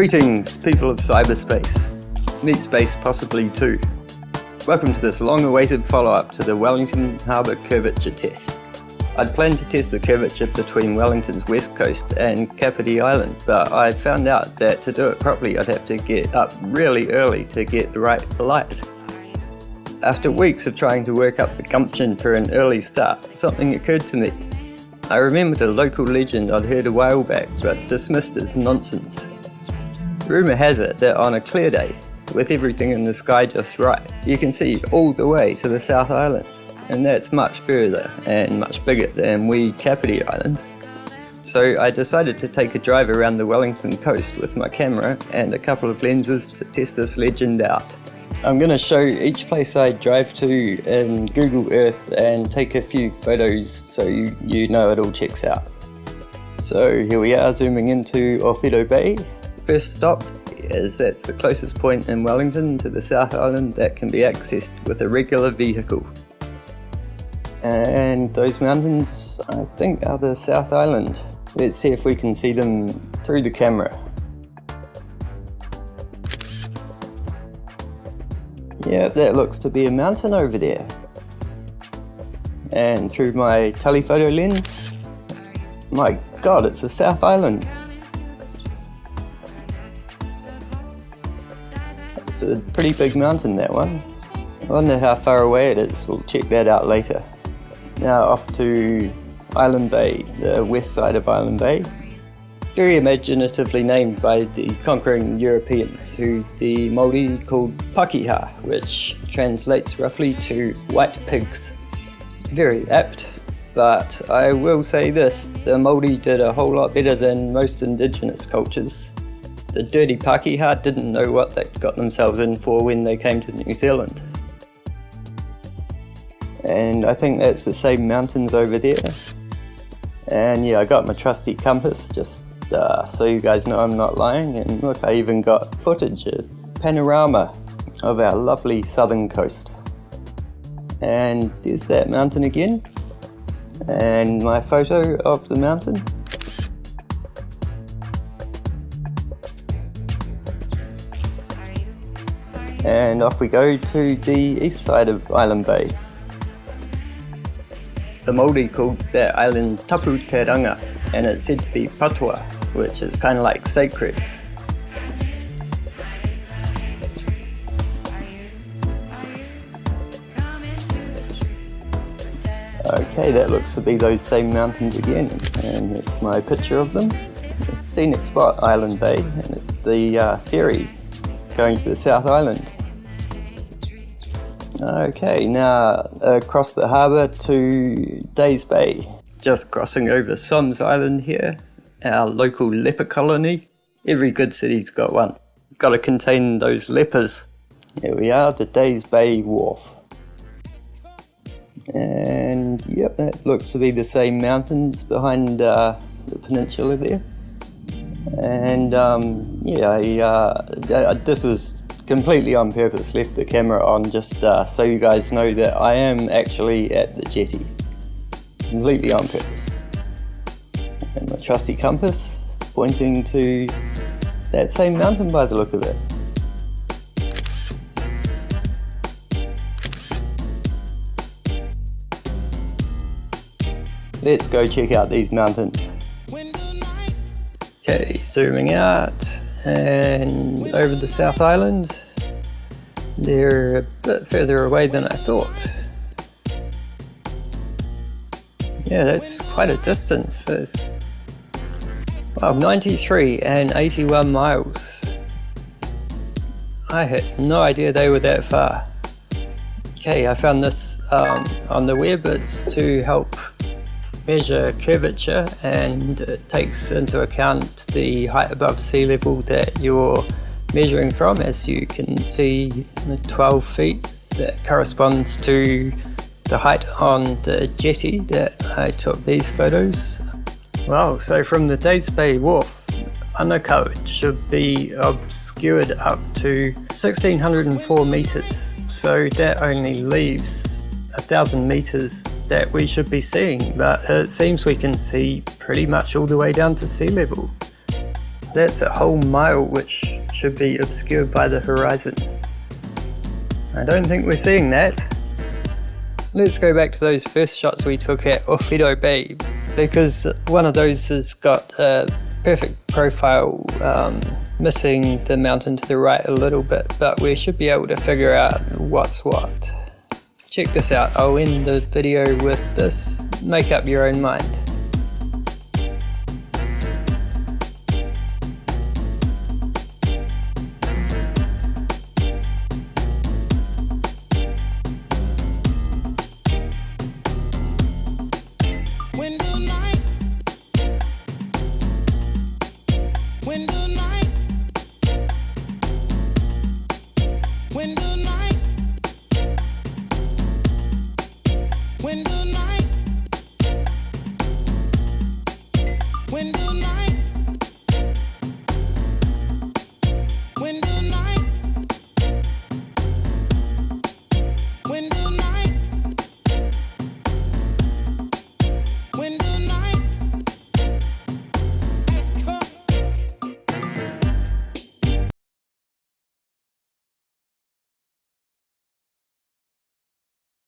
Greetings, people of cyberspace. Need space possibly too. Welcome to this long-awaited follow-up to the Wellington Harbour curvature test. I'd planned to test the curvature between Wellington's west coast and Kapiti Island, but I found out that to do it properly I'd have to get up really early to get the right light. After weeks of trying to work up the gumption for an early start, something occurred to me. I remembered a local legend I'd heard a while back but dismissed as nonsense. Rumour has it that on a clear day, with everything in the sky just right, you can see all the way to the South Island, and that's much further and much bigger than wee Kapiti Island. So I decided to take a drive around the Wellington coast with my camera and a couple of lenses to test this legend out. I'm going to show each place I drive to in Google Earth and take a few photos so you know it all checks out. So here we are zooming into Orfido Bay. First stop is that's the closest point in Wellington to the South Island that can be accessed with a regular vehicle. And those mountains, I think, are the South Island. Let's see if we can see them through the camera. Yeah, that looks to be a mountain over there. And through my telephoto lens, my God, it's the South Island. It's a pretty big mountain, that one. I wonder how far away it is. We'll check that out later. Now off to Island Bay, the west side of Island Bay. Very imaginatively named by the conquering Europeans, who the Māori called Pakeha, which translates roughly to white pigs. Very apt, but I will say this, the Māori did a whole lot better than most indigenous cultures. The dirty Pakeha didn't know what they'd got themselves in for when they came to New Zealand. And I think that's the same mountains over there. And yeah, I got my trusty compass just so you guys know I'm not lying. And look, I even got footage, a panorama of our lovely southern coast. And there's that mountain again. And my photo of the mountain. And off we go to the east side of Island Bay. The Māori called that island Tapu Te Ranga, and it's said to be patoa, which is kind of like sacred. Okay, that looks to be those same mountains again, and it's my picture of them. A scenic spot, Island Bay, and it's the ferry going to the South Island. Okay, now across the harbour to Days Bay. Just crossing over Soms Island here, our local leper colony. Every good city's got one. It's got to contain those lepers. Here we are, the Days Bay Wharf. And yep, that looks to be the same mountains behind the peninsula there. And this was completely on purpose, left the camera on just so you guys know that I am actually at the jetty. Completely on purpose. And my trusty compass pointing to that same mountain by the look of it. Let's go check out these mountains. Okay, zooming out and over the South Island. They're a bit further away than I thought. Yeah, that's quite a distance. That's 93 and 81 miles. I had no idea they were that far. Okay, I found this on the web. It's to help measure curvature, and it takes into account the height above sea level that you're measuring from. As you can see, the 12 feet, that corresponds to the height on the jetty that I took these photos. Wow, so from the Days Bay Wharf, Manukau should be obscured up to 1604 metres, so that only leaves 1,000 metres that we should be seeing, but it seems we can see pretty much all the way down to sea level. That's a whole mile which should be obscured by the horizon. I don't think we're seeing that. Let's go back to those first shots we took at Orfido Bay, because one of those has got a perfect profile, missing the mountain to the right a little bit, but we should be able to figure out what's what. Check this out, I'll end the video with this, make up your own mind. When the night